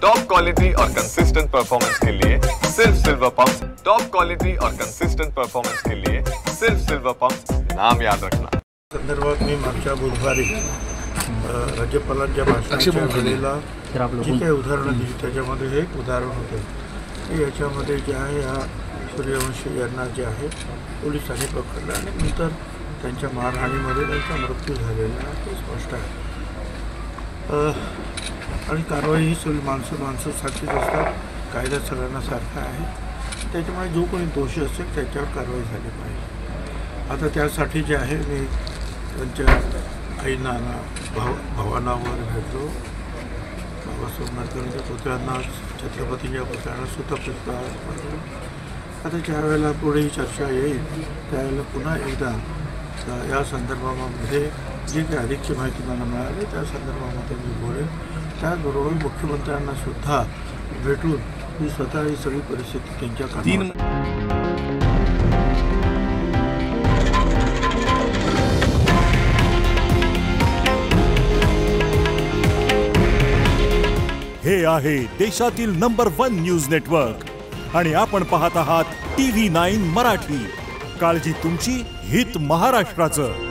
Top quality और consistent performance के लिए सिर्फ सिल्वर पंप्स। टॉप क्वालिटी और कंसिस्टेंट परफॉर्मेंस के लिए सिर्फ सिल्वर पंप्स, नाम याद रखना। संदर्भात मी मागच्या बुधवारी राज्यपालांच्या भाषणाच्या वेळेला जी काही उदाहरणं दिली त्याच्यामध्ये हे एक उदाहरण होतं की याच्यामध्ये जे आहे ह्या सूर्यवंशी यांना जे आहे पोलिसांनी पकडलं आणि नंतर त्यांच्या मारहाणीमध्ये त्यांचा मृत्यू झालेला ते स्पष्ट आहे। आणि कारवाई ही सगळी माणसासाठीच असतात, कायदा सगळ्यांना सारखा आहे, त्याच्यामुळे जो कोणी दोषी असेल त्याच्यावर कारवाई झाली पाहिजे। आता त्यासाठी जे आहे मी त्यांच्या आईना भावांवर भेटलो, बाबासाहेब आंबेडकरांच्या पुतळ्यांना, छत्रपतींच्या पुतळ्यांना सुद्धा पुष्पहार वाहिला। आता ज्या वेळेला पुढे ही चर्चा येईल त्यावेळेला पुन्हा एकदा या संदर्भामध्ये जी काही अधिकची माहिती मला मिळाली त्या संदर्भामध्ये मी बोलेन। त्याचबरोबर मुख्यमंत्र्यांना सुद्धा भेटून मी स्वतः ही सगळी परिस्थिती त्यांच्या कानावर हे आहे देशातील नंबर 1 न्यूज नेटवर्क आणि आपण पाहत आहात TV9 मराठी। काळजी तुमची, हित महाराष्ट्राचं।